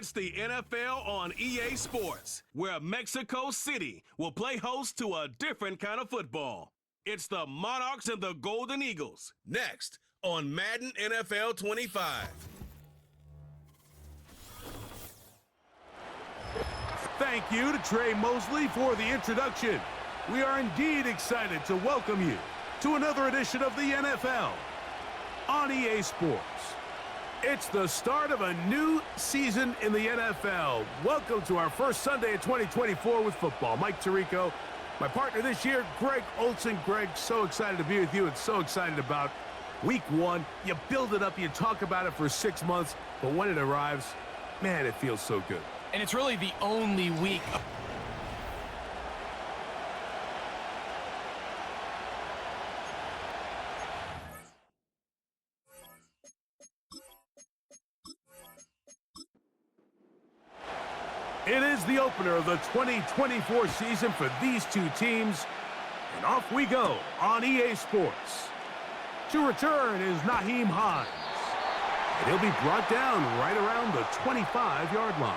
It's the NFL on EA Sports, where Mexico City will play host to a different kind of football. It's the Monarchs and the Golden Eagles, next on Madden NFL 25. Thank you to Trey Mosley for the introduction. We are indeed excited to welcome you to another edition of the NFL on EA Sports. It's the start of a new season in the NFL. Welcome to our first Sunday of 2024 with football. Mike Tirico, my partner this year, Greg Olson. Greg, so excited to be with you and so excited about week one. You build it up, you talk about it for 6 months, but when it arrives, man, it feels so good. And it's really the only week. It is the opener of the 2024 season for these two teams, and off we go on EA Sports. To return is Nyheim Hines, and he'll be brought down right around the 25-yard line.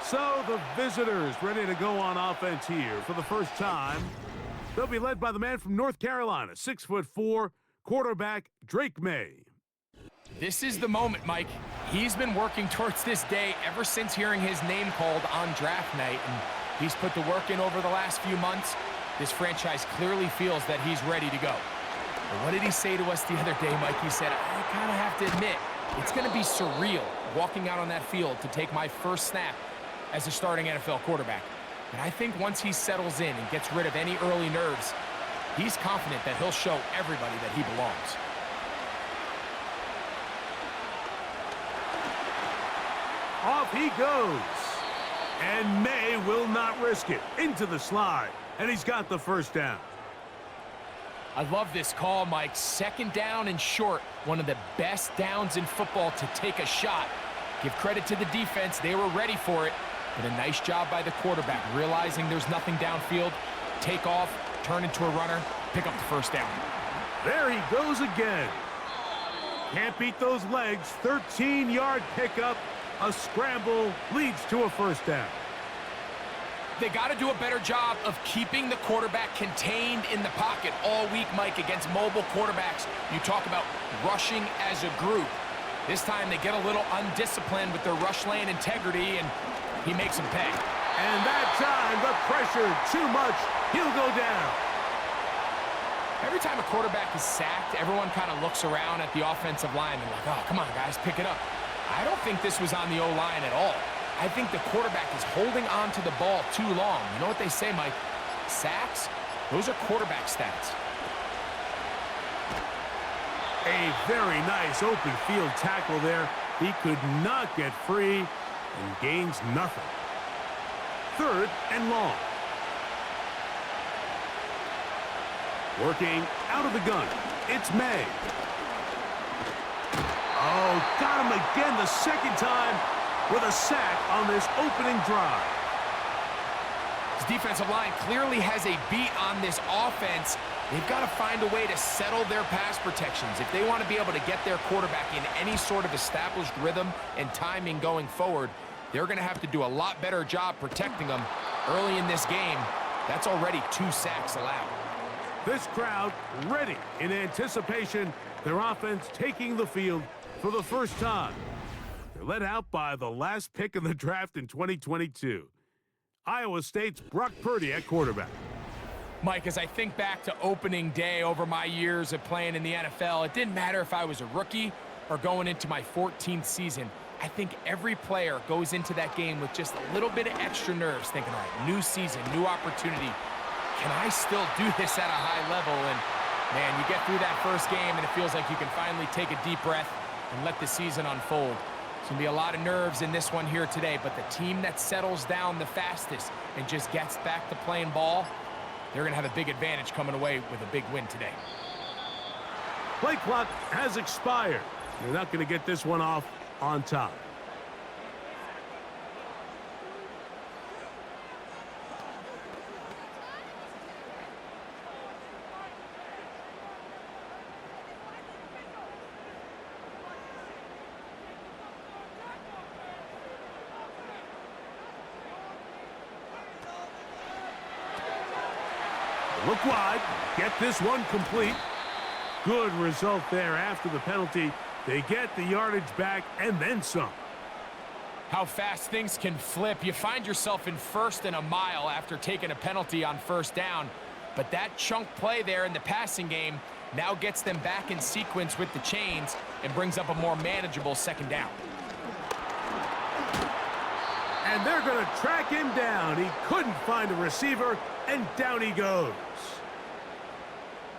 So the visitors ready to go on offense here for the first time. They'll be led by the man from North Carolina, 6'4", quarterback Drake May. This is the moment, Mike. He's been working towards this day ever since hearing his name called on draft night, and he's put the work in over the last few months. This franchise clearly feels that he's ready to go. But what did he say to us the other day, Mike? He said, I kind of have to admit, it's going to be surreal walking out on that field to take my first snap as a starting NFL quarterback. But I think once he settles in and gets rid of any early nerves, he's confident that he'll show everybody that he belongs. Off he goes. And May will not risk it. Into the slide. And he's got the first down. I love this call, Mike. Second down and short. One of the best downs in football to take a shot. Give credit to the defense. They were ready for it. But a nice job by the quarterback, realizing there's nothing downfield. Take off, turn into a runner, pick up the first down. There he goes again. Can't beat those legs. 13-yard pickup. A scramble leads to a first down. They got to do a better job of keeping the quarterback contained in the pocket all week, Mike, against mobile quarterbacks. You talk about rushing as a group. This time they get a little undisciplined with their rush lane integrity, and he makes them pay. And that time, the pressure, too much. He'll go down. Every time a quarterback is sacked, everyone kind of looks around at the offensive line and like, oh, come on, guys, pick it up. I don't think this was on the O-line at all. I think the quarterback is holding on to the ball too long. You know what they say, Mike? Sacks, those are quarterback stats. A very nice open field tackle there. He could not get free and gains nothing. Third and long. Working out of the gun. It's May. Oh, got him again the second time with a sack on this opening drive. His defensive line clearly has a beat on this offense. They've got to find a way to settle their pass protections. If they want to be able to get their quarterback in any sort of established rhythm and timing going forward, they're going to have to do a lot better job protecting them early in this game. That's already 2 sacks allowed. This crowd ready in anticipation. Their offense taking the field for the first time. They're led out by the last pick in the draft in 2022. Iowa State's Brock Purdy at quarterback. Mike, as I think back to opening day over my years of playing in the NFL, it didn't matter if I was a rookie or going into my 14th season. I think every player goes into that game with just a little bit of extra nerves, thinking, all right, new season, new opportunity. Can I still do this at a high level? And, man, you get through that first game, and it feels like you can finally take a deep breath and let the season unfold. There's going to be a lot of nerves in this one here today, but the team that settles down the fastest and just gets back to playing ball, they're going to have a big advantage coming away with a big win today. Play clock has expired. You're not going to get this one off on time. Look wide. Get this one complete. Good result there after the penalty. They get the yardage back and then some. How fast things can flip. You find yourself in first and a mile after taking a penalty on first down. But that chunk play there in the passing game now gets them back in sequence with the chains and brings up a more manageable second down. And they're going to track him down. He couldn't find a receiver, and down he goes.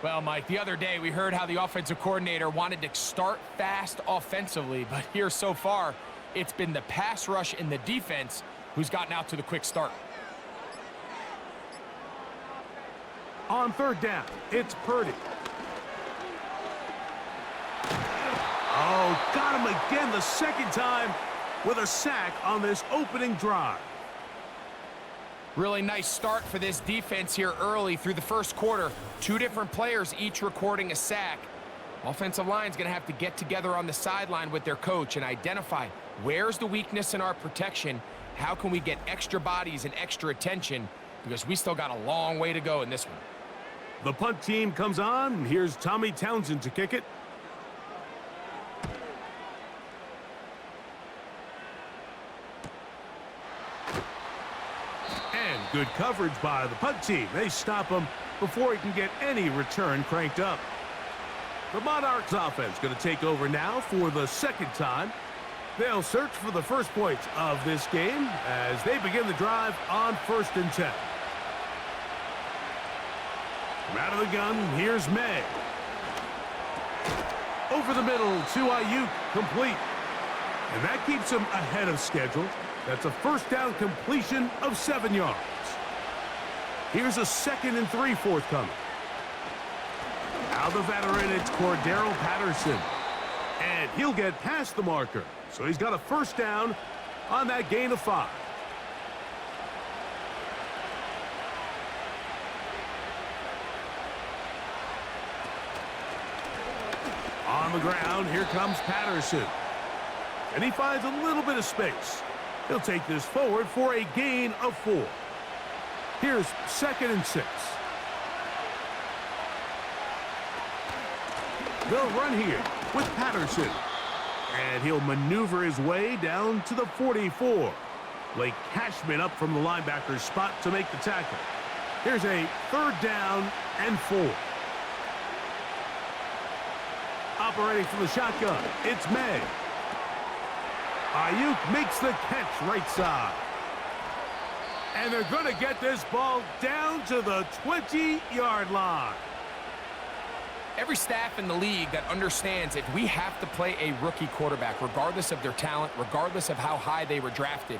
Well, Mike, the other day we heard how the offensive coordinator wanted to start fast offensively, but here so far, it's been the pass rush and the defense who's gotten out to the quick start. On third down, it's Purdy. Oh, got him again the second time with a sack on this opening drive. Really nice start for this defense here early through the first quarter. Two different players each recording a sack. Offensive line's going to have to get together on the sideline with their coach and identify where's the weakness in our protection, how can we get extra bodies and extra attention, because we still got a long way to go in this one. The punt team comes on, and here's Tommy Townsend to kick it. And good coverage by the punt team. They stop him before he can get any return cranked up. The Monarchs offense going to take over now for the second time. They'll search for the first points of this game as they begin the drive on 1st and 10. From out of the gun, here's May. Over the middle to Ayuk, complete. And that keeps him ahead of schedule. That's a first down completion of 7 yards. Here's a 2nd and 3 forthcoming. Now the veteran, it's Cordero Patterson. And he'll get past the marker. So he's got a first down on that gain of 5. On the ground, here comes Patterson. And he finds a little bit of space. He'll take this forward for a gain of 4. Here's 2nd and 6. They'll run here with Patterson. And he'll maneuver his way down to the 44. Blake Cashman up from the linebacker's spot to make the tackle. Here's a 3rd down and 4. Operating from the shotgun, it's May. Ayuk makes the catch right side. And they're going to get this ball down to the 20-yard line. Every staff in the league that understands if we have to play a rookie quarterback, regardless of their talent, regardless of how high they were drafted,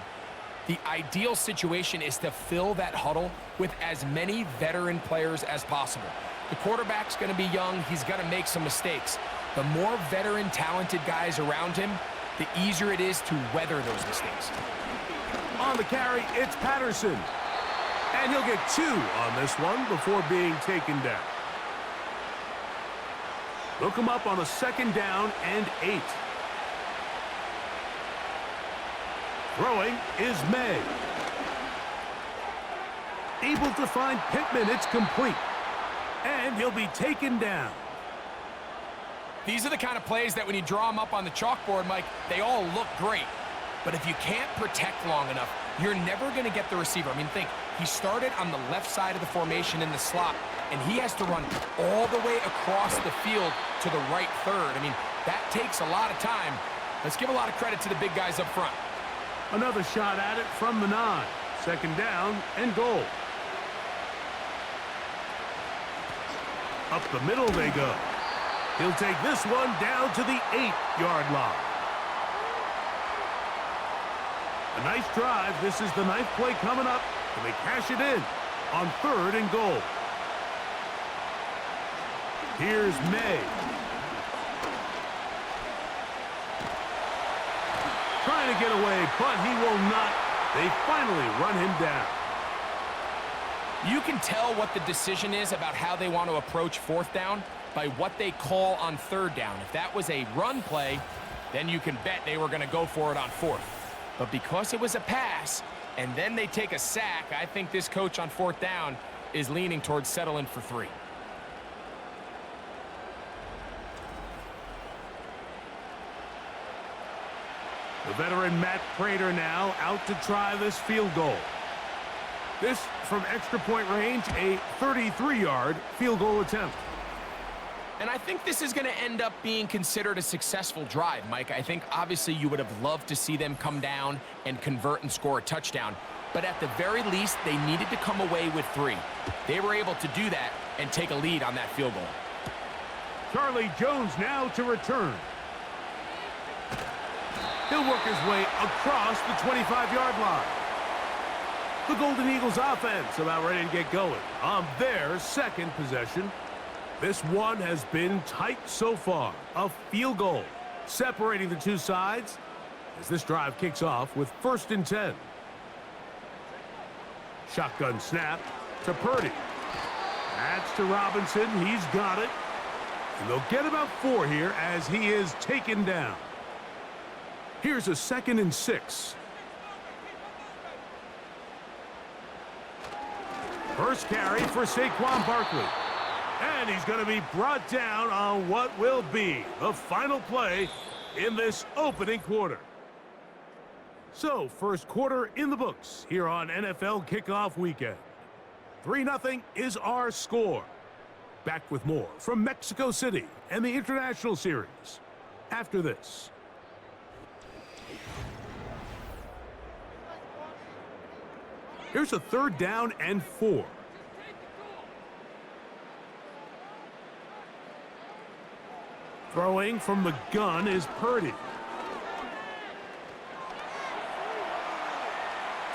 the ideal situation is to fill that huddle with as many veteran players as possible. The quarterback's going to be young. He's going to make some mistakes. The more veteran, talented guys around him, the easier it is to weather those mistakes. On the carry, it's Patterson. And he'll get 2 on this one before being taken down. Look him up on a 2nd down and 8. Throwing is May. Able to find Pittman. It's complete. And he'll be taken down. These are the kind of plays that when you draw them up on the chalkboard, Mike, they all look great. But if you can't protect long enough, you're never going to get the receiver. I mean, think, he started on the left side of the formation in the slot, and he has to run all the way across the field to the right third. I mean, that takes a lot of time. Let's give a lot of credit to the big guys up front. Another shot at it from the 9. 2nd down and goal. Up the middle they go. He'll take this one down to the 8-yard line. A nice drive. This is the 9th play coming up, and they cash it in on 3rd and goal. Here's May. Trying to get away, but he will not. They finally run him down. You can tell what the decision is about how they want to approach 4th down by what they call on 3rd down. If that was a run play, then you can bet they were going to go for it on 4th. But because it was a pass, and then they take a sack, I think this coach on 4th down is leaning towards settling for 3. The veteran Matt Prater now out to try this field goal. This from extra point range, a 33-yard field goal attempt. And I think this is going to end up being considered a successful drive, Mike. I think obviously you would have loved to see them come down and convert and score a touchdown. But at the very least, they needed to come away with 3. They were able to do that and take a lead on that field goal. Charlie Jones now to return. He'll work his way across the 25-yard line. The Golden Eagles offense about ready to get going on their second possession. This one has been tight so far. A field goal separating the two sides as this drive kicks off with 1st and 10. Shotgun snap to Purdy. That's to Robinson. He's got it. And they'll get about 4 here as he is taken down. Here's a 2nd and 6. First carry for Saquon Barkley. And he's going to be brought down on what will be the final play in this opening quarter. So, first quarter in the books here on NFL Kickoff Weekend. 3-0 is our score. Back with more from Mexico City and the International Series after this. Here's a 3rd down and 4. Throwing from the gun is Purdy.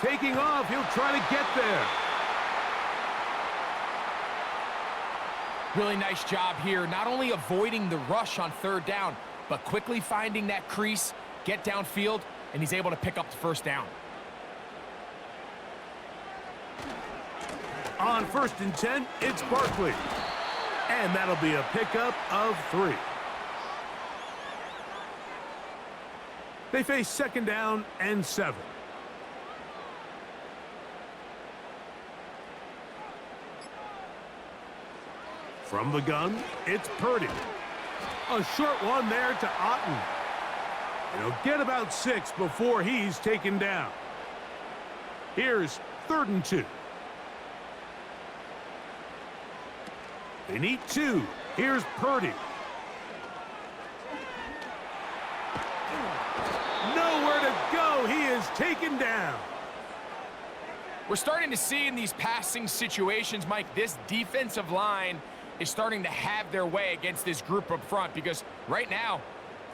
Taking off, he'll try to get there. Really nice job here, not only avoiding the rush on 3rd down, but quickly finding that crease, get downfield, and he's able to pick up the 1st down. On 1st and 10, it's Barkley. And that'll be a pickup of 3. They face 2nd down and 7. From the gun, it's Purdy. A short one there to Otten. And he'll get about 6 before he's taken down. Here's 3rd and 2. They need 2. Here's Purdy. Nowhere to go. He is taken down. We're starting to see in these passing situations, Mike, this defensive line is starting to have their way against this group up front because right now,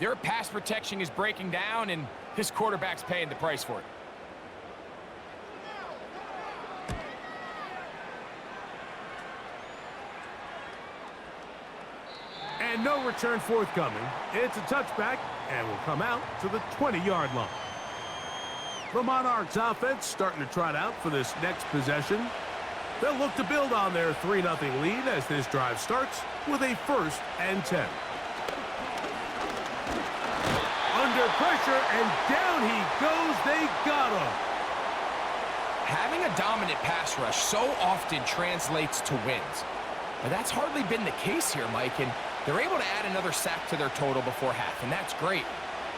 their pass protection is breaking down and this quarterback's paying the price for it. And no return forthcoming. It's a touchback and will come out to the 20-yard line. The Monarchs offense starting to trot out for this next possession. They'll look to build on their 3-0 lead as this drive starts with a 1st and 10. Under pressure and down he goes. They got him. Having a dominant pass rush so often translates to wins. But that's hardly been the case here, Mike, and they're able to add another sack to their total before half, and that's great.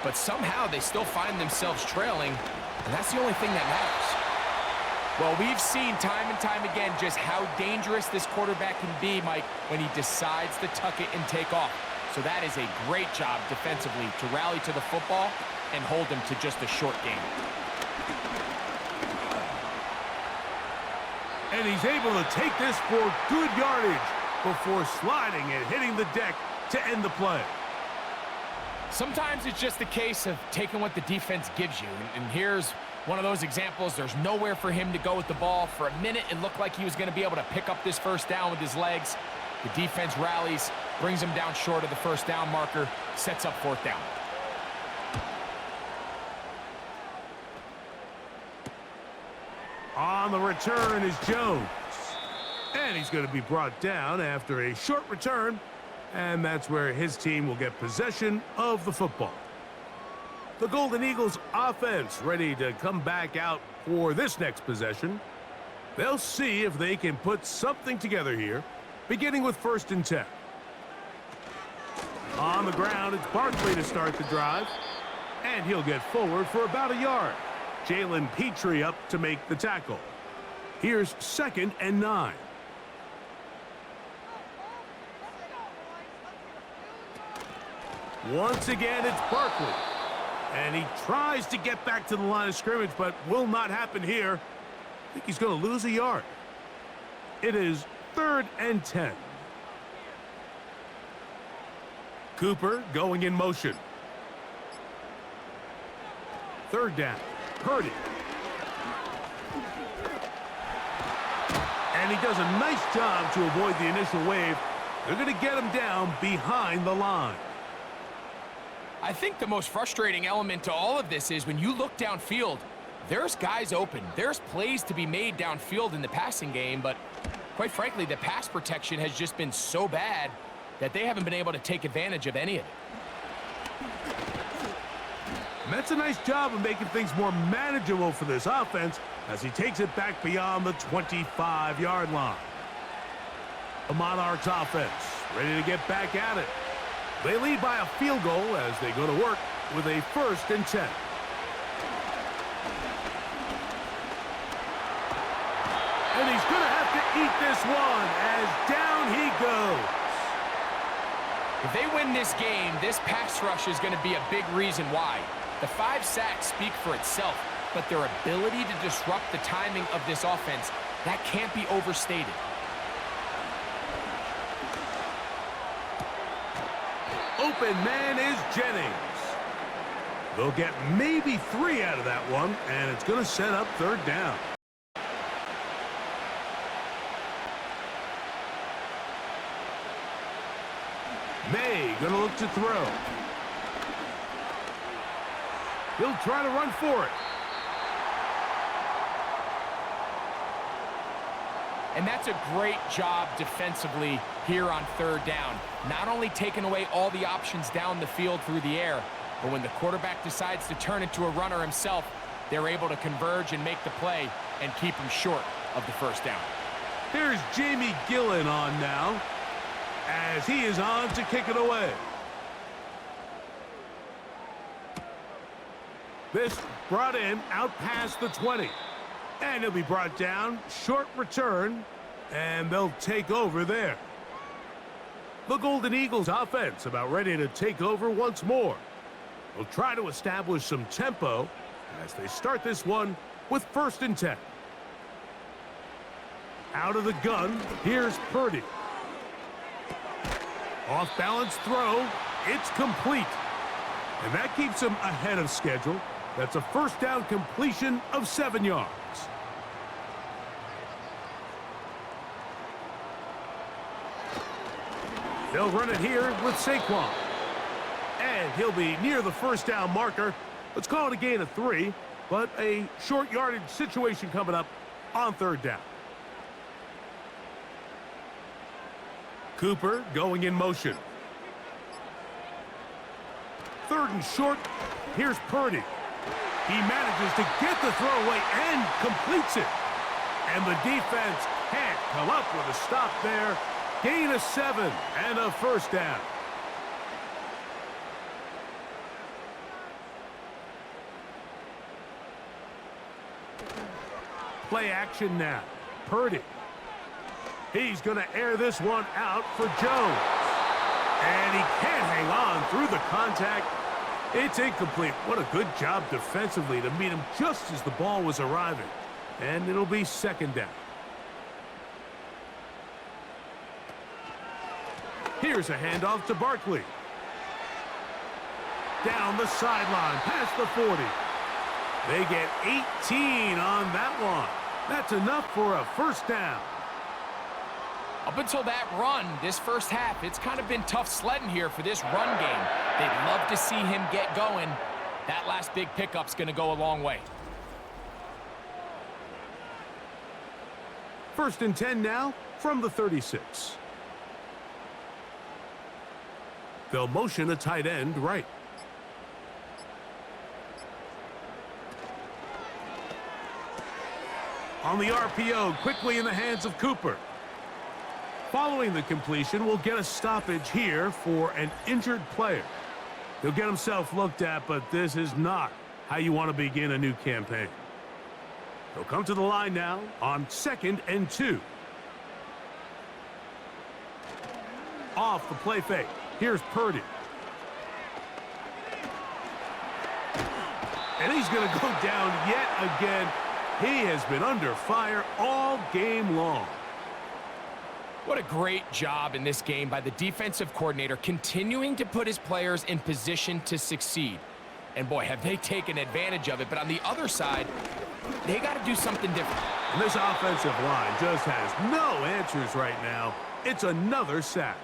But somehow they still find themselves trailing, and that's the only thing that matters. Well, we've seen time and time again just how dangerous this quarterback can be, Mike, when he decides to tuck it and take off. So that is a great job defensively to rally to the football and hold them to just a short game. And he's able to take this for good yardage before sliding and hitting the deck to end the play. Sometimes it's just a case of taking what the defense gives you. And here's one of those examples. There's nowhere for him to go with the ball. For a minute, it looked like he was going to be able to pick up this 1st down with his legs. The defense rallies, brings him down short of the 1st down marker, sets up 4th down. On the return is Jones. And he's going to be brought down after a short return. And that's where his team will get possession of the football. The Golden Eagles offense ready to come back out for this next possession. They'll see if they can put something together here, beginning with 1st and 10. On the ground, it's Barkley to start the drive, and he'll get forward for about a yard. Jalen Petrie up to make the tackle. Here's 2nd and 9. Once again, it's Barkley. And he tries to get back to the line of scrimmage, but will not happen here. I think he's going to lose a yard. It is 3rd and 10. Cooper going in motion. 3rd down. Purdy. And he does a nice job to avoid the initial wave. They're going to get him down behind the line. I think the most frustrating element to all of this is when you look downfield, there's guys open. There's plays to be made downfield in the passing game, but quite frankly, the pass protection has just been so bad that they haven't been able to take advantage of any of it. And that's a nice job of making things more manageable for this offense as he takes it back beyond the 25-yard line. The Monarchs offense ready to get back at it. They lead by a field goal as they go to work with a 1st and 10. And he's going to have to eat this one as down he goes. If they win this game, this pass rush is going to be a big reason why. The 5 sacks speak for itself, but their ability to disrupt the timing of this offense, that can't be overstated. Open man is Jennings. They'll get maybe 3 out of that one, and it's going to set up 3rd down. May going to look to throw. He'll try to run for it. And that's a great job defensively here on 3rd down. Not only taking away all the options down the field through the air, but when the quarterback decides to turn into a runner himself, they're able to converge and make the play and keep him short of the 1st down. Here's Jamie Gillen on now as he is on to kick it away. This brought in out past the 20. And he'll be brought down, short return, and they'll take over there. The Golden Eagles offense about ready to take over once more. They'll try to establish some tempo as they start this one with 1st and 10. Out of the gun, here's Purdy. Off balance throw, it's complete. And that keeps him ahead of schedule. That's a 1st down completion of 7 yards. They'll run it here with Saquon. And he'll be near the 1st down marker. Let's call it a gain of 3, but a short yardage situation coming up on 3rd down. Cooper going in motion. 3rd and short. Here's Purdy. He manages to get the throw away and completes it. And the defense can't come up with a stop there. Gain of 7 and a 1st down. Play action now. Purdy. He's going to air this one out for Jones. And he can't hang on through the contact. It's incomplete. What a good job defensively to meet him just as the ball was arriving. And it'll be 2nd down. Here's a handoff to Barkley. Down the sideline, past the 40. They get 18 on that one. That's enough for a 1st down. Up until that run, this 1st half, it's kind of been tough sledding here for this run game. They'd love to see him get going. That last big pickup's going to go a long way. 1st and 10 now from the 36. They'll motion a tight end right. On the RPO, quickly in the hands of Cooper. Following the completion, we'll get a stoppage here for an injured player. He'll get himself looked at, but this is not how you want to begin a new campaign. He'll come to the line now on 2nd and 2. Off the play fake. Here's Purdy. And he's going to go down yet again. He has been under fire all game long. What a great job in this game by the defensive coordinator, continuing to put his players in position to succeed. And boy, have they taken advantage of it. But on the other side, they got to do something different. And this offensive line just has no answers right now. It's another sack.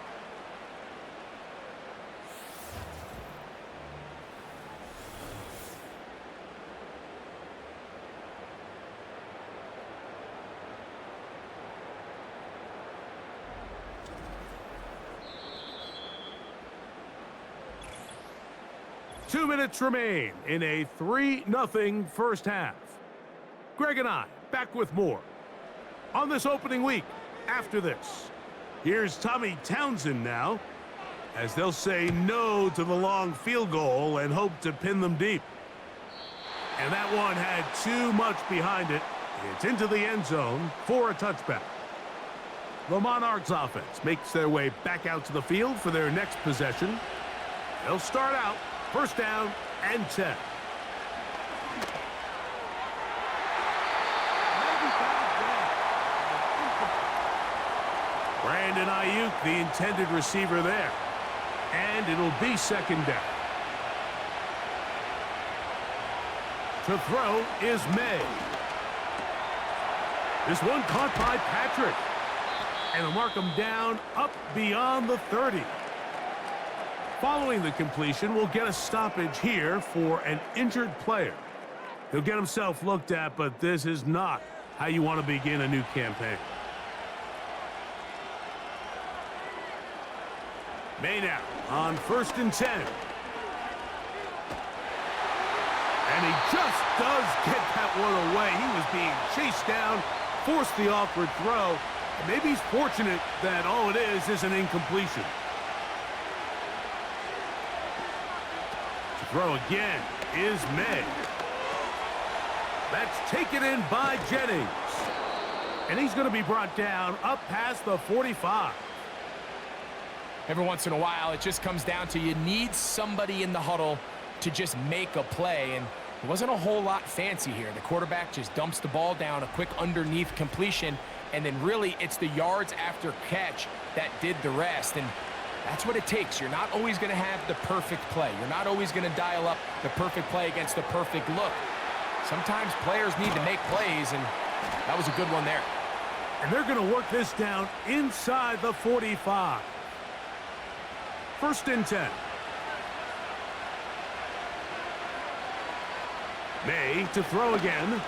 Two minutes remain in a 3-0 first half. Greg and I back with more on this opening week after this. Here's Tommy Townsend now, as they'll say no to the long field goal and hope to pin them deep. And that one had too much behind it. It's into the end zone for a touchback. The Monarchs offense makes their way back out to the field for their next possession. They'll start out first down and 10. Brandon Ayuk, the intended receiver there. And it'll be second down. To throw is May. This one caught by Patrick. And they'll mark him down up beyond the 30. Following the completion, we'll get a stoppage here for an injured player. He'll get himself looked at, but this is not how you want to begin a new campaign. May now on 1st and 10. And he just does get that one away. He was being chased down, forced the awkward throw. Maybe he's fortunate that all it is an incompletion. Throw again is May. That's taken in by Jennings. And he's going to be brought down up past the 45. Every once in a while, it just comes down to you need somebody in the huddle to just make a play. And it wasn't a whole lot fancy here. The quarterback just dumps the ball down, a quick underneath completion, and then really it's the yards after catch that did the rest. And that's what it takes. You're not always going to have the perfect play. You're not always going to dial up the perfect play against the perfect look. Sometimes players need to make plays, and that was a good one there. And they're going to work this down inside the 45. 1st and 10. May to throw again.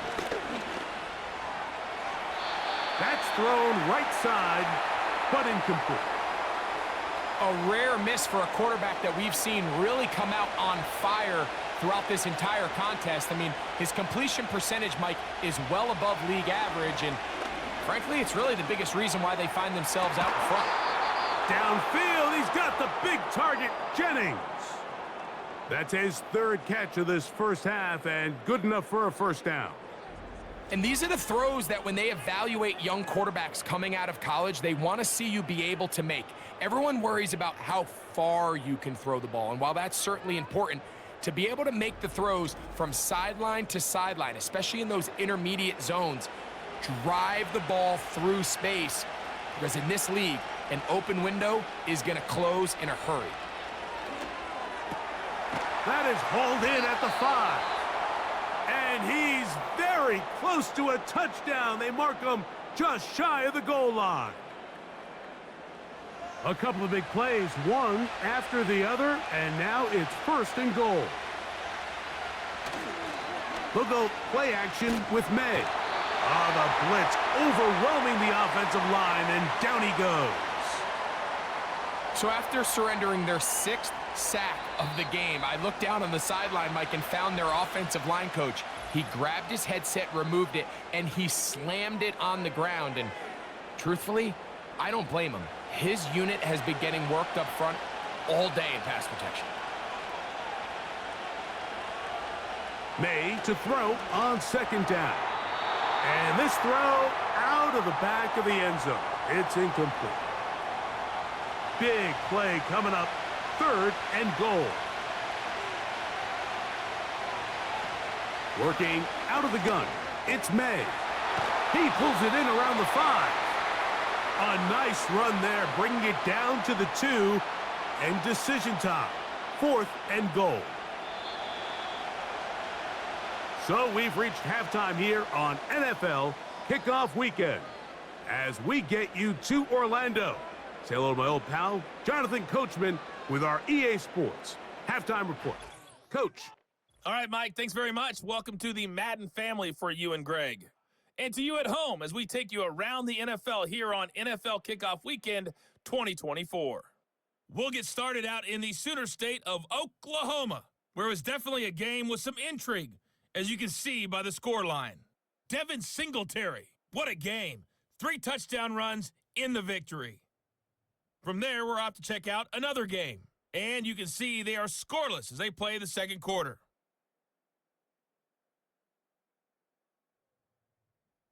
That's thrown right side, but incomplete. A rare miss for a quarterback that we've seen really come out on fire throughout this entire contest. I mean, his completion percentage, Mike, is well above league average, and frankly, it's really the biggest reason why they find themselves out in front. Downfield, he's got the big target, Jennings. That's his 3rd catch of this first half, and good enough for a first down. And these are the throws that when they evaluate young quarterbacks coming out of college, they want to see you be able to make. Everyone worries about how far you can throw the ball. And while that's certainly important, to be able to make the throws from sideline to sideline, especially in those intermediate zones, drive the ball through space. Because in this league, an open window is going to close in a hurry. That is hauled in at the 5. And he's very close to a touchdown. They mark him just shy of the goal line. A couple of big plays, one after the other, and now it's 1st and goal. They'll go play action with May. The blitz overwhelming the offensive line, and down he goes. So after surrendering their 6th sack of the game, I looked down on the sideline, Mike, and found their offensive line coach. He grabbed his headset, removed it, and he slammed it on the ground. And truthfully, I don't blame him. His unit has been getting worked up front all day in pass protection. May to throw on second down. And this throw out of the back of the end zone. It's incomplete. Big play coming up, 3rd and goal. Working out of the gun, it's May. He pulls it in around the 5. A nice run there, bringing it down to the 2. And decision time, 4th and goal. So we've reached halftime here on NFL Kickoff Weekend. As we get you to Orlando. Say hello to my old pal, Jonathan Coachman, with our EA Sports Halftime Report. Coach. All right, Mike, thanks very much. Welcome to the Madden family for you and Greg. And to you at home as we take you around the NFL here on NFL Kickoff Weekend 2024. We'll get started out in the Sooner state of Oklahoma, where it was definitely a game with some intrigue, as you can see by the score line. Devin Singletary, what a game. 3 touchdown runs in the victory. From there, we're off to check out another game. And you can see they are scoreless as they play the second quarter.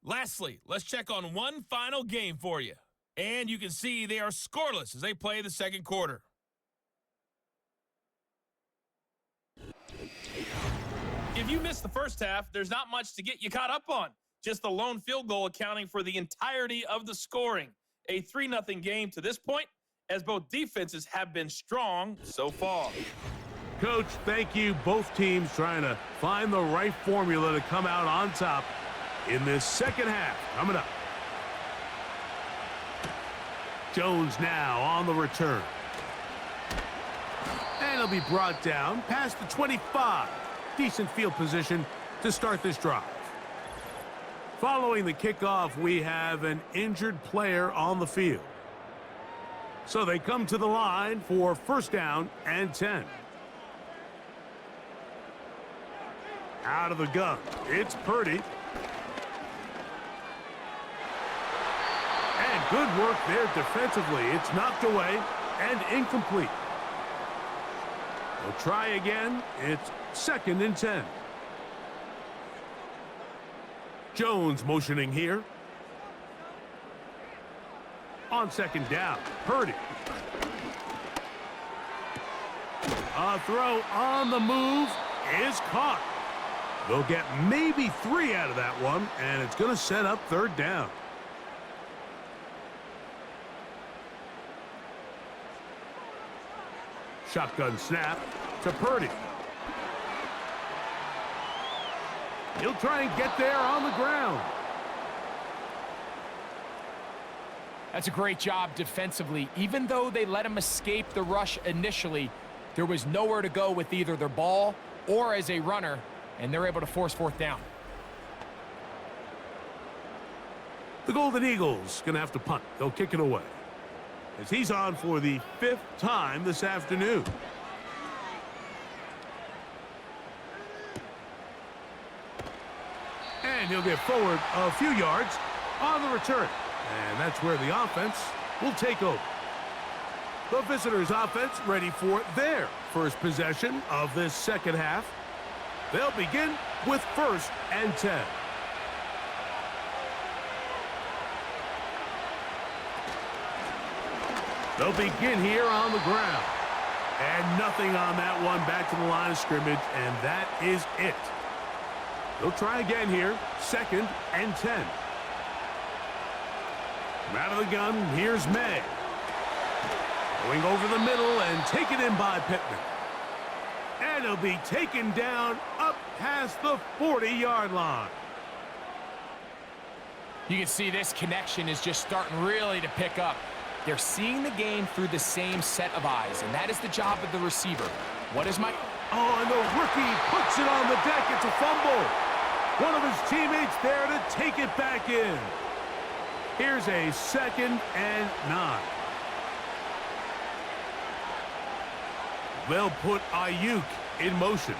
Lastly, let's check on one final game for you. And you can see they are scoreless as they play the second quarter. If you missed the first half, there's not much to get you caught up on. Just the lone field goal accounting for the entirety of the scoring. A 3-0 game to this point, as both defenses have been strong so far. Coach, thank you. Both teams trying to find the right formula to come out on top in this second half. Coming up. Jones now on the return. And he'll be brought down past the 25. Decent field position to start this drive. Following the kickoff, we have an injured player on the field. So they come to the line for 1st down and 10. Out of the gun, it's Purdy. And good work there defensively. It's knocked away and incomplete. They'll try again. It's 2nd and 10. Jones motioning here. On 2nd down, Purdy. A throw on the move is caught. They'll get maybe 3 out of that one, and it's going to set up 3rd down. Shotgun snap to Purdy. He'll try and get there on the ground. That's a great job defensively. Even though they let him escape the rush initially, there was nowhere to go with either their ball or as a runner, and they're able to force 4th down. The Golden Eagles going to have to punt. They'll kick it away, as he's on for the 5th time this afternoon. And he'll get forward a few yards on the return. And that's where the offense will take over. The visitors' offense ready for their first possession of this second half. They'll begin with 1st and 10. They'll begin here on the ground. And nothing on that one, back to the line of scrimmage, and that is it. They'll try again here, 2nd and 10. From out of the gun, here's May. Going over the middle and taken in by Pittman. And he'll be taken down up past the 40-yard line. You can see this connection is just starting really to pick up. They're seeing the game through the same set of eyes, and that is the job of the receiver. What is my... Oh, and the rookie puts it on the deck. It's a fumble. One of his teammates there to take it back in. Here's a 2nd and 9. They'll put Ayuk in motion.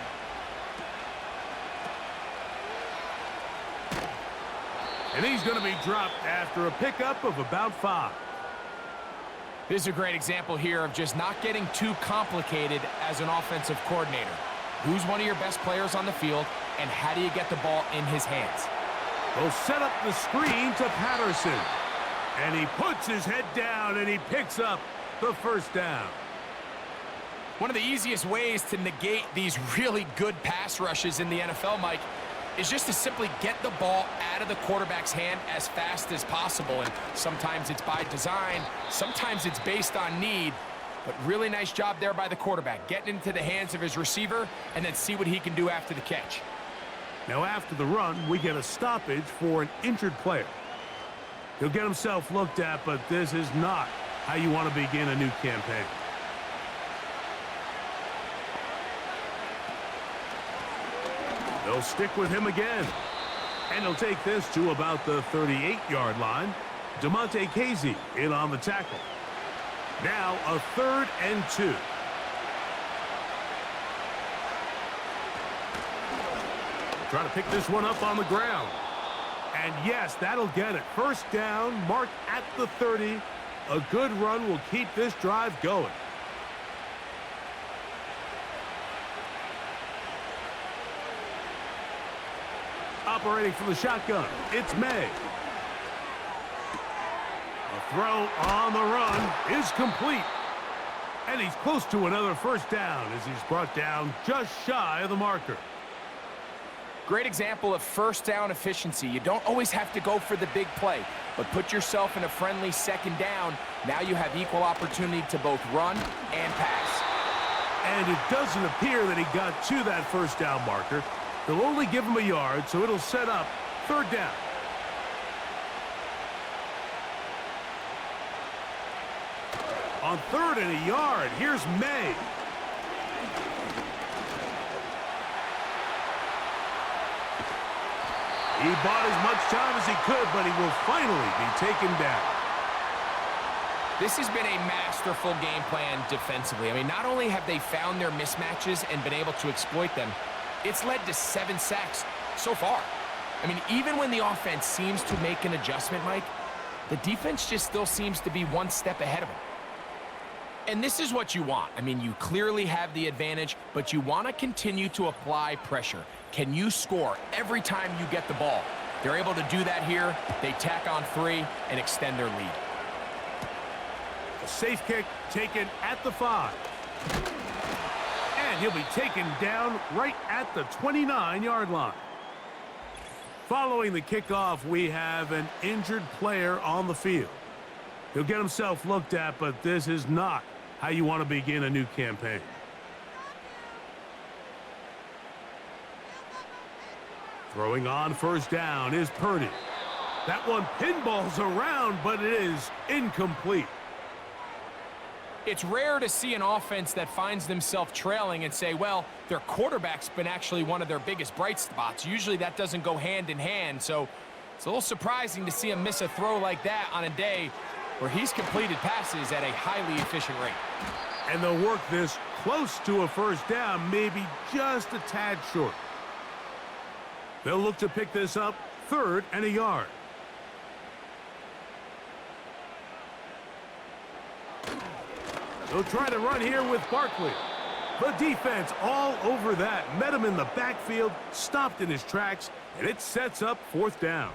And he's going to be dropped after a pickup of about 5. This is a great example here of just not getting too complicated as an offensive coordinator. Who's one of your best players on the field, and how do you get the ball in his hands? They'll set up the screen to Patterson. And he puts his head down, and he picks up the first down. One of the easiest ways to negate these really good pass rushes in the NFL, Mike, is just to simply get the ball out of the quarterback's hand as fast as possible. And sometimes it's by design, sometimes it's based on need. But really nice job there by the quarterback, getting into the hands of his receiver and then see what he can do after the catch. Now after the run, we get a stoppage for an injured player. He'll get himself looked at, but this is not how you want to begin a new campaign. They'll stick with him again. And he'll take this to about the 38-yard line. DeMonte Casey in on the tackle. Now a 3rd and 2. Trying to pick this one up on the ground. And yes, that'll get it. First down, marked at the 30. A good run will keep this drive going. Operating from the shotgun, it's May. A throw on the run is complete. And he's close to another first down as he's brought down just shy of the marker. Great example of first down efficiency. You don't always have to go for the big play, but put yourself in a friendly second down. Now you have equal opportunity to both run and pass. And it doesn't appear that he got to that first down marker. They'll only give him a yard, so it'll set up 3rd down. On 3rd and a yard, here's May. He bought as much time as he could, but he will finally be taken down. This has been a masterful game plan defensively. I mean, not only have they found their mismatches and been able to exploit them, it's led to 7 sacks so far. I mean, even when the offense seems to make an adjustment, Mike, the defense just still seems to be one step ahead of them. And this is what you want. I mean, you clearly have the advantage, but you want to continue to apply pressure. Can you score every time you get the ball? They're able to do that here. They tack on 3 and extend their lead. A safe kick taken at the 5. And he'll be taken down right at the 29-yard line. Following the kickoff, we have an injured player on the field. He'll get himself looked at, but this is not how you want to begin a new campaign. Throwing on first down is Purdy. That one pinballs around, but it is incomplete. It's rare to see an offense that finds themselves trailing and say, well, their quarterback's been actually one of their biggest bright spots. Usually that doesn't go hand in hand, so it's a little surprising to see him miss a throw like that on a day where he's completed passes at a highly efficient rate. And they'll work this close to a first down, maybe just a tad short. They'll look to pick this up 3rd and a yard. They'll try to run here with Barkley. The defense all over that. Met him in the backfield, stopped in his tracks, and it sets up 4th down.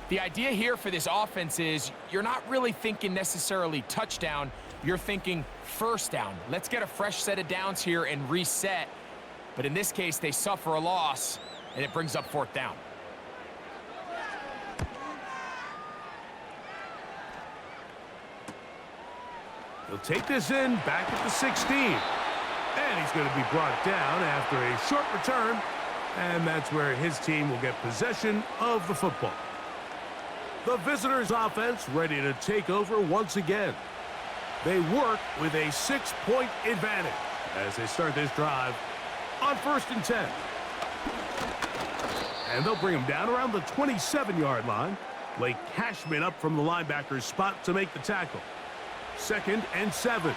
The idea here for this offense is you're not really thinking necessarily touchdown. You're thinking first down. Let's get a fresh set of downs here and reset. But in this case, they suffer a loss, and it brings up 4th down. He'll take this in back at the 16. And he's going to be brought down after a short return. And that's where his team will get possession of the football. The visitors' offense ready to take over once again. They work with a 6-point advantage as they start this drive on 1st and 10. And they'll bring him down around the 27-yard line. Blake Cashman up from the linebacker's spot to make the tackle. 2nd and 7.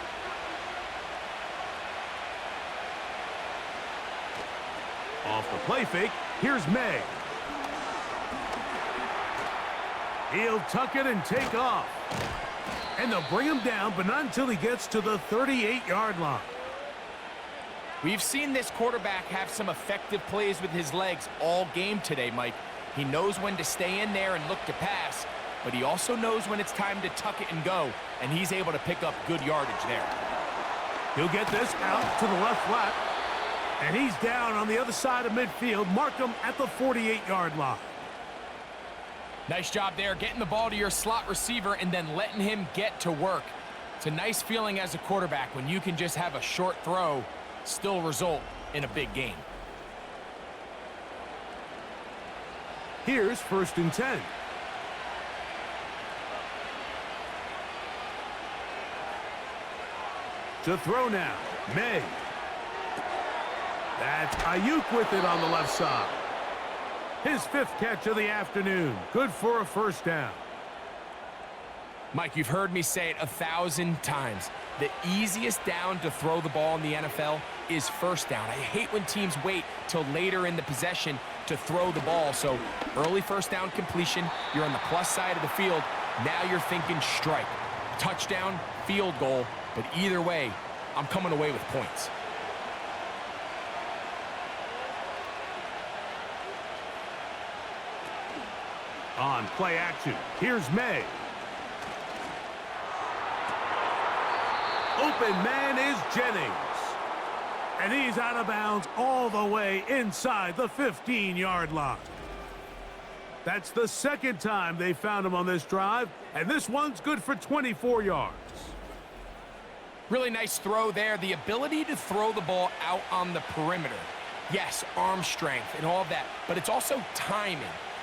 Off the play fake, here's May. He'll tuck it and take off. And they'll bring him down, but not until he gets to the 38-yard line. We've seen this quarterback have some effective plays with his legs all game today, Mike. He knows when to stay in there and look to pass, but he also knows when it's time to tuck it and go, and he's able to pick up good yardage there. He'll get this out to the left flat, and he's down on the other side of midfield. Mark him at the 48-yard line. Nice job there, getting the ball to your slot receiver and then letting him get to work. It's a nice feeling as a quarterback when you can just have a short throw, still result in a big game. Here's 1st and 10. To throw now, May. That's Ayuk with it on the left side. His 5th catch of the afternoon. Good for a 1st down. Mike, you've heard me say it 1,000 times. The easiest down to throw the ball in the NFL is 1st down. I hate when teams wait till later in the possession to throw the ball. So early 1st down completion, you're on the plus side of the field. Now you're thinking strike. Touchdown, field goal, but either way, I'm coming away with points. On play action, here's May. Open man is Jennings. And he's out of bounds all the way inside the 15-yard line. That's the 2nd time they found him on this drive, and this one's good for 24 yards. Really nice throw there. The ability to throw the ball out on the perimeter. Yes, arm strength and all of that, but it's also timing.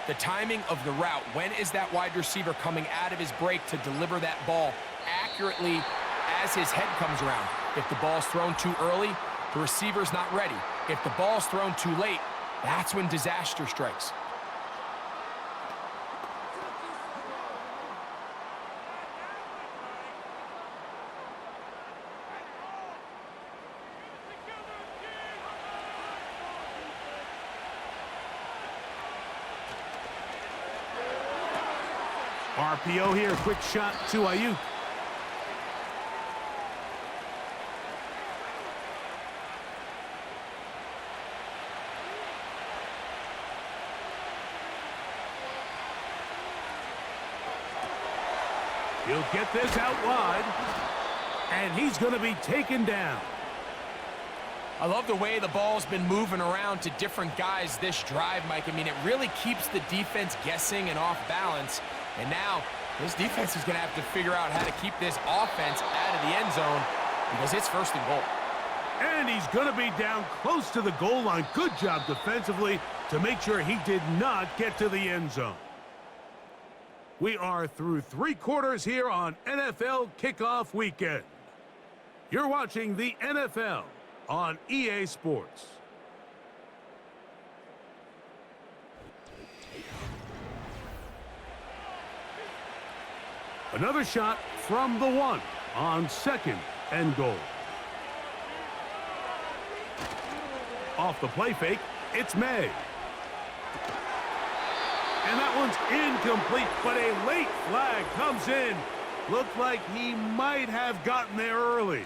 The timing of the route. When is that wide receiver coming out of his break to deliver that ball accurately as his head comes around? If the ball's thrown too early, the receiver's not ready. If the ball's thrown too late, that's when disaster strikes. RPO here, quick shot to Ayuk. He'll get this out wide, and he's going to be taken down. I love the way the ball's been moving around to different guys this drive, Mike. I mean, it really keeps the defense guessing and off balance. And now this defense is going to have to figure out how to keep this offense out of the end zone because it's 1st and goal. And he's going to be down close to the goal line. Good job defensively to make sure he did not get to the end zone. We are through 3 quarters here on NFL Kickoff Weekend. You're watching the NFL on EA Sports. Another shot from the 1 on 2nd and goal. Off the play fake, it's May. And that one's incomplete, but a late flag comes in. Looked like he might have gotten there early.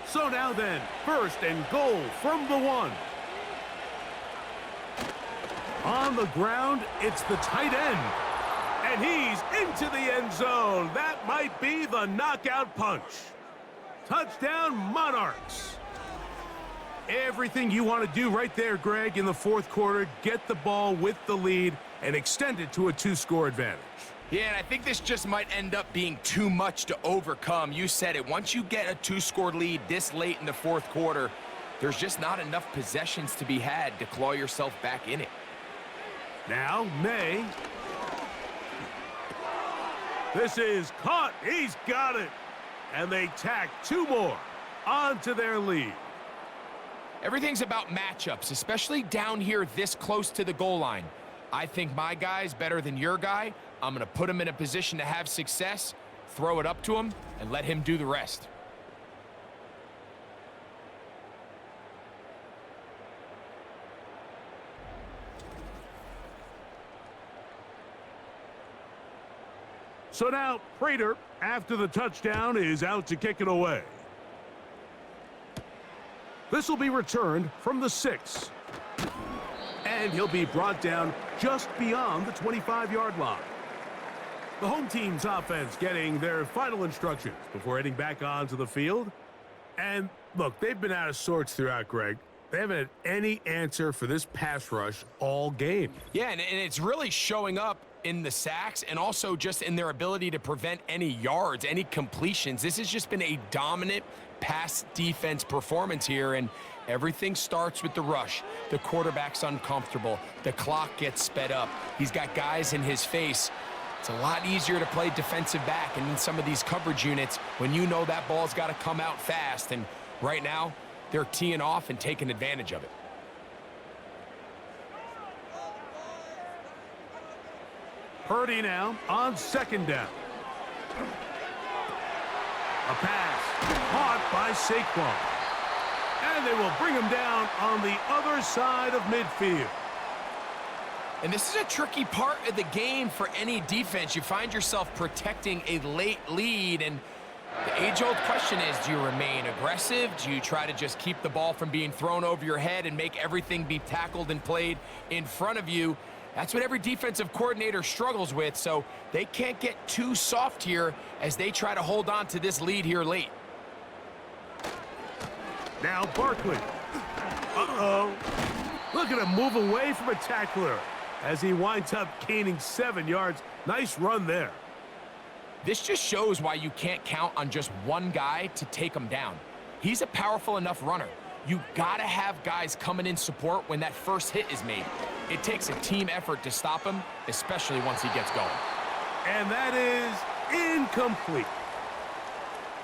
So now then, 1st and goal from the 1. On the ground, it's the tight end. And he's into the end zone. That might be the knockout punch. Touchdown, Monarchs. Everything you want to do right there, Greg, in the 4th quarter. Get the ball with the lead and extend it to a 2-score advantage. Yeah, and I think this just might end up being too much to overcome. You said it. Once you get a 2-score lead this late in the 4th quarter, there's just not enough possessions to be had to claw yourself back in it. Now, May. This is caught. He's got it. And they tack 2 more onto their lead. Everything's about matchups, especially down here this close to the goal line. I think my guy's better than your guy. I'm going to put him in a position to have success, throw it up to him, and let him do the rest. So now Prater, after the touchdown, is out to kick it away. This will be returned from the 6. And he'll be brought down just beyond the 25-yard line. The home team's offense getting their final instructions before heading back onto the field. And look, they've been out of sorts throughout, Greg. They haven't had any answer for this pass rush all game. Yeah, and it's really showing up in the sacks and also just in their ability to prevent any yards, any completions. This has just been a dominant pass defense performance here, and everything starts with the rush. The quarterback's uncomfortable. The clock gets sped up. He's got guys in his face. It's a lot easier to play defensive back and in some of these coverage units when you know that ball's got to come out fast. And right now, they're teeing off and taking advantage of it. Purdy now on second down. A pass caught by Saquon. And they will bring him down on the other side of midfield. And this is a tricky part of the game for any defense. You find yourself protecting a late lead, and the age-old question is, do you remain aggressive? Do you try to just keep the ball from being thrown over your head and make everything be tackled and played in front of you? That's what every defensive coordinator struggles with, so they can't get too soft here as they try to hold on to this lead here late. Now Barkley. Uh-oh. Look at him move away from a tackler as he winds up gaining 7 yards. Nice run there. This just shows why you can't count on just one guy to take him down. He's a powerful enough runner. You gotta have guys coming in support when that first hit is made. It takes a team effort to stop him, especially once he gets going. And that is incomplete.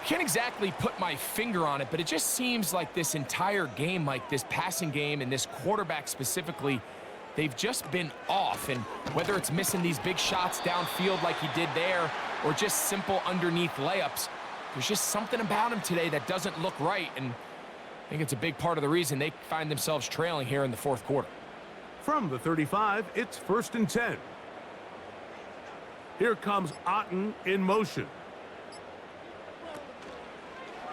Can't exactly put my finger on it, but it just seems like this entire game, like this passing game and this quarterback specifically, they've just been off. And whether it's missing these big shots downfield like he did there or just simple underneath layups, there's just something about him today that doesn't look right. And I think it's a big part of the reason they find themselves trailing here in the fourth quarter. From the 35, it's 1st and 10. Here comes Otten in motion.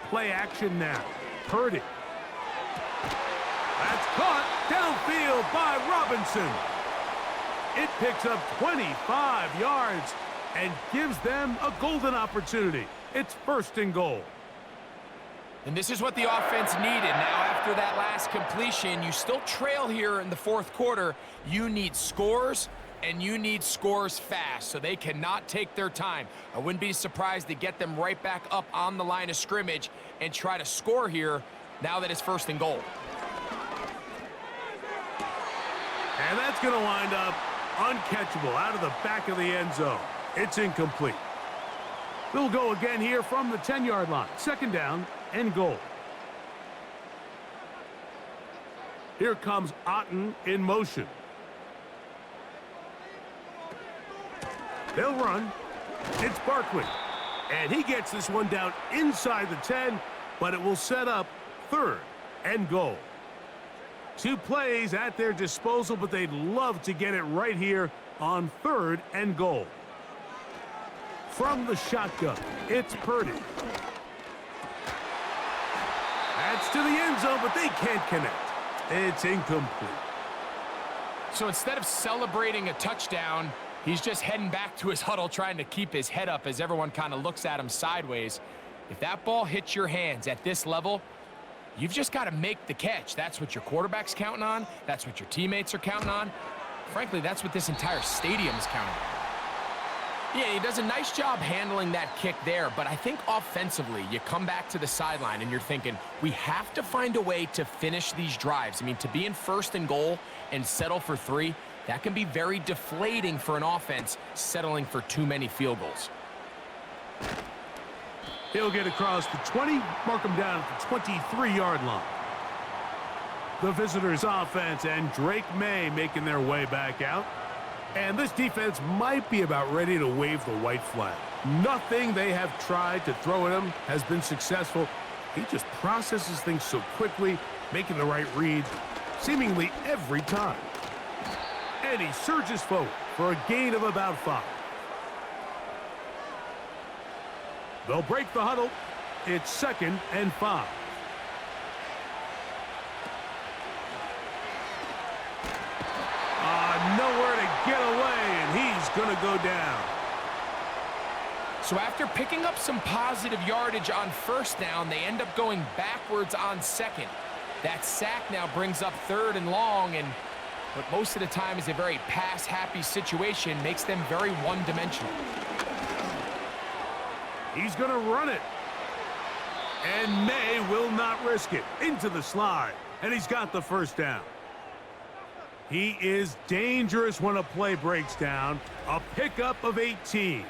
Play action now. Purdy. That's caught downfield by Robinson. It picks up 25 yards and gives them a golden opportunity. It's 1st and goal. And this is what the offense needed. Now, after that last completion, you still trail here in the fourth quarter. You need scores, and you need scores fast, so they cannot take their time. I wouldn't be surprised to get them right back up on the line of scrimmage and try to score here now that it's 1st and goal. And that's going to wind up uncatchable out of the back of the end zone. It's incomplete. They'll go again here from the 10-yard line. 2nd down and goal. Here comes Otten in motion. They'll run. It's Barkley. And he gets this one down inside the 10, but it will set up 3rd and goal. 2 plays at their disposal, but they'd love to get it right here on 3rd and goal. From the shotgun, it's Purdy. That's to the end zone, but they can't connect. It's incomplete. So instead of celebrating a touchdown, he's just heading back to his huddle trying to keep his head up as everyone kind of looks at him sideways. If that ball hits your hands at this level, you've just got to make the catch. That's what your quarterback's counting on. That's what your teammates are counting on. Frankly, that's what this entire stadium is counting on. Yeah, he does a nice job handling that kick there, but I think offensively, you come back to the sideline and you're thinking, we have to find a way to finish these drives. I mean, to be in 1st and goal and settle for 3, that can be very deflating for an offense settling for too many field goals. He'll get across the 20, mark him down at the 23-yard line. The visitors' offense and Drake May making their way back out. And this defense might be about ready to wave the white flag. Nothing they have tried to throw at him has been successful. He just processes things so quickly, making the right read seemingly every time. And he surges forward for a gain of about 5. They'll break the huddle. It's 2nd and 5. Nowhere to get away, and he's going to go down. So after picking up some positive yardage on 1st down, they end up going backwards on 2nd. That sack now brings up 3rd and long, and what most of the time is a very pass-happy situation makes them very one-dimensional. He's going to run it. And May will not risk it. Into the slide, and he's got the 1st down. He is dangerous when a play breaks down. A pickup of 18.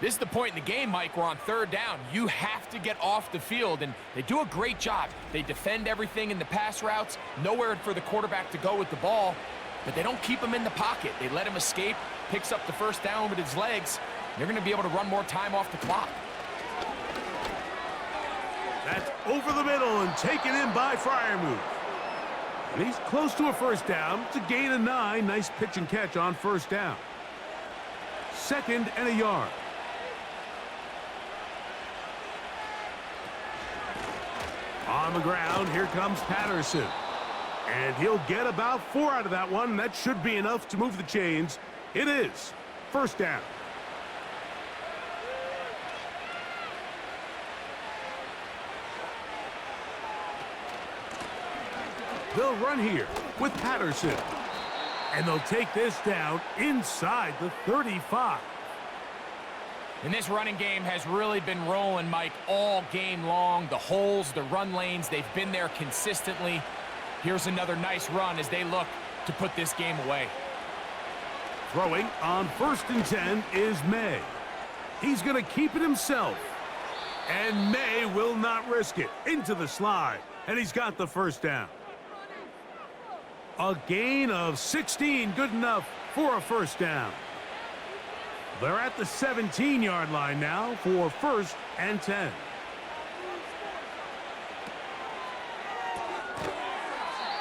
This is the point in the game, Mike, where on 3rd down, you have to get off the field, and they do a great job. They defend everything in the pass routes, nowhere for the quarterback to go with the ball, but they don't keep him in the pocket. They let him escape, picks up the 1st down with his legs. They're going to be able to run more time off the clock. That's over the middle and taken in by Freiermuth. And he's close to a 1st down. It's a gain of 9. Nice pitch and catch on 1st down. 2nd and a yard. On the ground, here comes Patterson. And he'll get about 4 out of that one. That should be enough to move the chains. It is 1st down. They'll run here with Patterson. And they'll take this down inside the 35. And this running game has really been rolling, Mike, all game long. The holes, the run lanes, they've been there consistently. Here's another nice run as they look to put this game away. Throwing on 1st and 10 is May. He's going to keep it himself. And May will not risk it. Into the slide. And he's got the 1st down. A gain of 16, good enough for a 1st down. They're at the 17-yard line now for 1st and 10.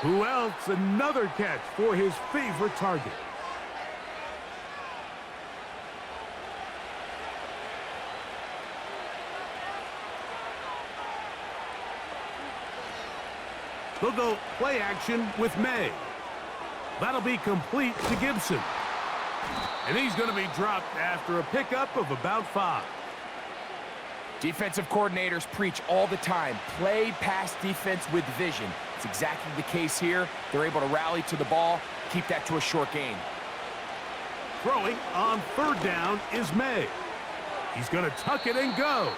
Who else? Another catch for his favorite target. They'll go play action with May. That'll be complete to Gibson. And he's going to be dropped after a pickup of about 5. Defensive coordinators preach all the time, play pass defense with vision. It's exactly the case here. They're able to rally to the ball, keep that to a short gain. Throwing on 3rd down is May. He's going to tuck it and go.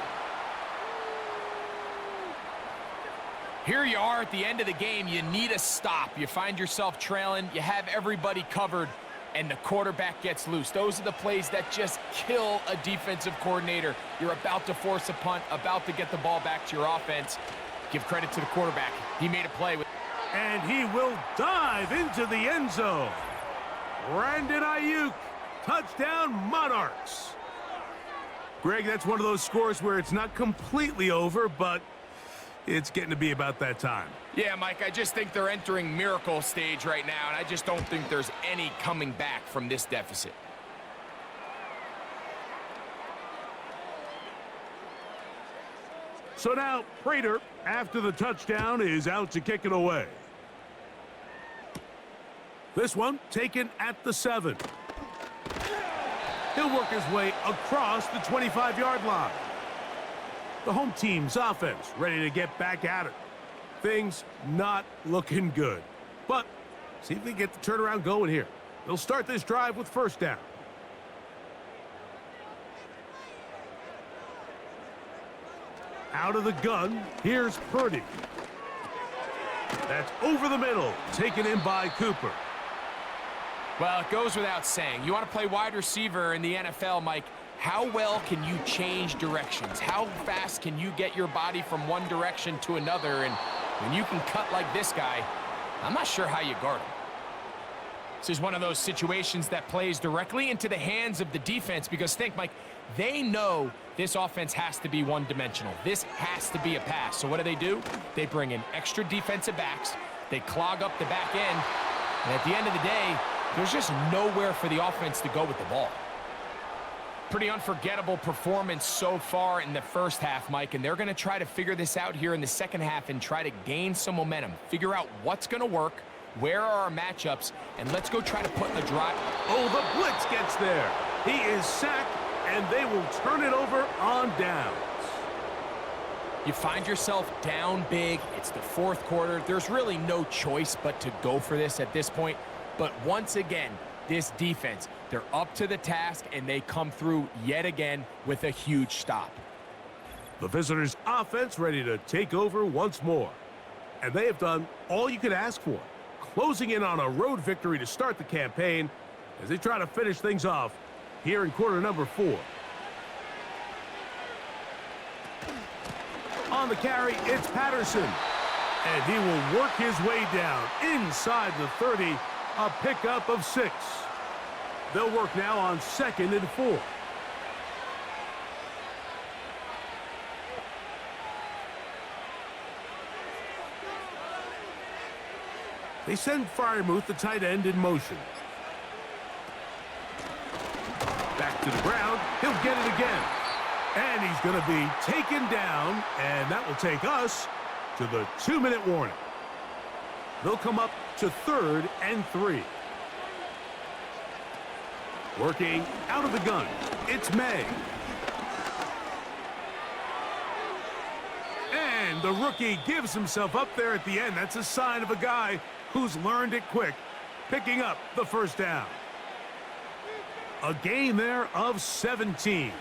Here you are at the end of the game. You need a stop. You find yourself trailing. You have everybody covered, and the quarterback gets loose. Those are the plays that just kill a defensive coordinator. You're about to force a punt, about to get the ball back to your offense. Give credit to the quarterback. He made a play. And he will dive into the end zone. Brandon Ayuk, touchdown Monarchs. Greg, that's one of those scores where it's not completely over, but it's getting to be about that time. Yeah, Mike, I just think they're entering miracle stage right now, and I just don't think there's any coming back from this deficit. So now, Prater, after the touchdown, is out to kick it away. This one taken at the 7. He'll work his way across the 25-yard line. The home team's offense ready to get back at it. Things not looking good. But see if they get the turnaround going here. They'll start this drive with 1st down. Out of the gun, here's Purdy. That's over the middle, taken in by Cooper. Well, it goes without saying. You want to play wide receiver in the NFL, Mike. How well can you change directions? How fast can you get your body from one direction to another? And when you can cut like this guy, I'm not sure how you guard him. This is one of those situations that plays directly into the hands of the defense because think, Mike, they know this offense has to be one-dimensional. This has to be a pass. So what do? They bring in extra defensive backs. They clog up the back end. And at the end of the day, there's just nowhere for the offense to go with the ball. Pretty unforgettable performance so far in the first half, Mike, and they're going to try to figure this out here in the second half and try to gain some momentum, figure out what's going to work, where are our matchups, and let's go try to put the drive. Oh, the blitz gets there. He is sacked, and they will turn it over on downs. You find yourself down big. It's the fourth quarter. There's really no choice but to go for this at this point. But once again, this defense, they're up to the task, and they come through yet again with a huge stop. The visitors' offense ready to take over once more. And they have done all you could ask for, closing in on a road victory to start the campaign as they try to finish things off here in quarter number 4. On the carry, it's Patterson. And he will work his way down inside the 30, a pickup of 6. They'll work now on 2nd and 4. They send Freiermuth, the tight end, in motion. Back to the ground. He'll get it again. And he's going to be taken down, and that will take us to the 2-minute warning. They'll come up to 3rd and 3. Working out of the gun, it's May. And the rookie gives himself up there at the end. That's a sign of a guy who's learned it quick, picking up the first down. A gain there of 17.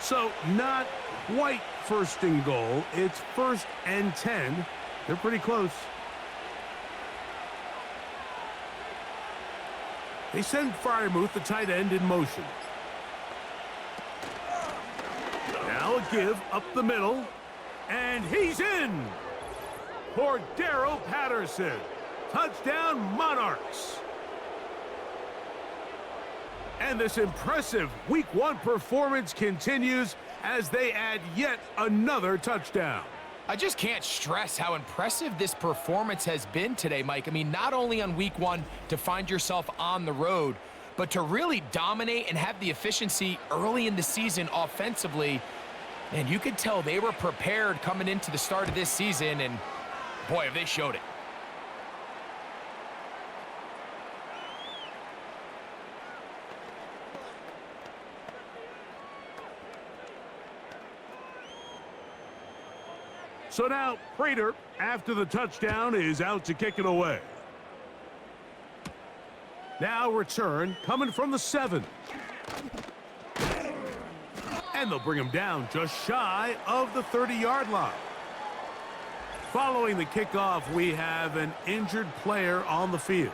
So not quite 1st and goal. It's 1st and 10. They're pretty close. They send Freiermuth, the tight end, in motion. Now a give up the middle. And he's in. Cordero Patterson. Touchdown, Monarchs. And this impressive Week 1 performance continues as they add yet another touchdown. I just can't stress how impressive this performance has been today, Mike. I mean, not only on Week 1 to find yourself on the road, but to really dominate and have the efficiency early in the season offensively. And you could tell they were prepared coming into the start of this season, and boy, have they showed it. So now Prater, after the touchdown, is out to kick it away. Now return coming from the 7. And they'll bring him down just shy of the 30-yard line. Following the kickoff, we have an injured player on the field.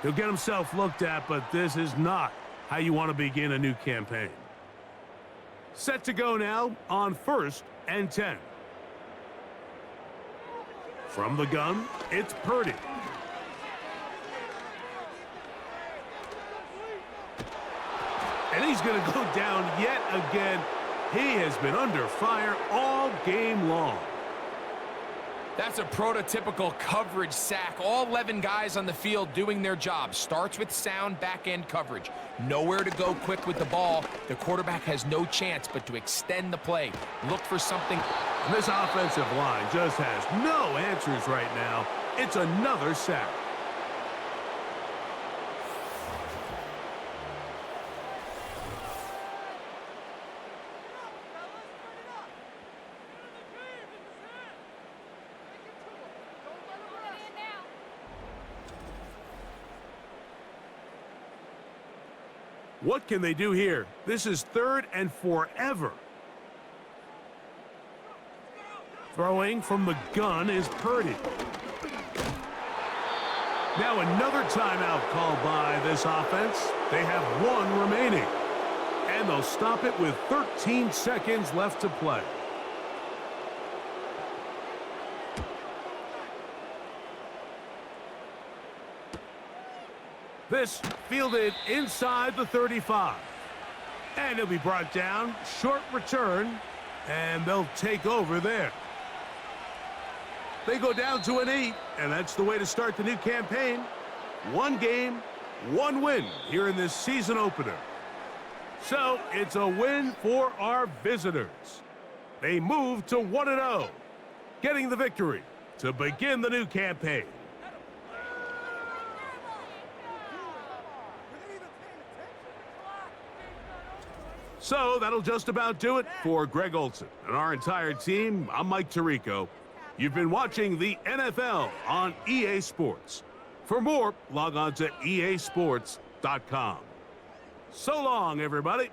He'll get himself looked at, but this is not how you want to begin a new campaign. Set to go now on 1st and 10. From the gun, it's Purdy. And he's going to go down yet again. He has been under fire all game long. That's a prototypical coverage sack. All 11 guys on the field doing their job. Starts with sound back-end coverage. Nowhere to go quick with the ball. The quarterback has no chance but to extend the play. Look for something. And this offensive line just has no answers right now. It's another sack. What can they do here? This is 3rd and forever. Throwing from the gun is Purdy. Now another timeout called by this offense. They have 1 remaining. And they'll stop it with 13 seconds left to play. This fielded inside the 35. And he'll be brought down. Short return. And they'll take over there. They go down to an 8. And that's the way to start the new campaign. 1 game, 1 win here in this season opener. So it's a win for our visitors. They move to 1-0, getting the victory to begin the new campaign. So that'll just about do it for Greg Olson and our entire team. I'm Mike Tirico. You've been watching the NFL on EA Sports. For more, log on to easports.com. So long, everybody.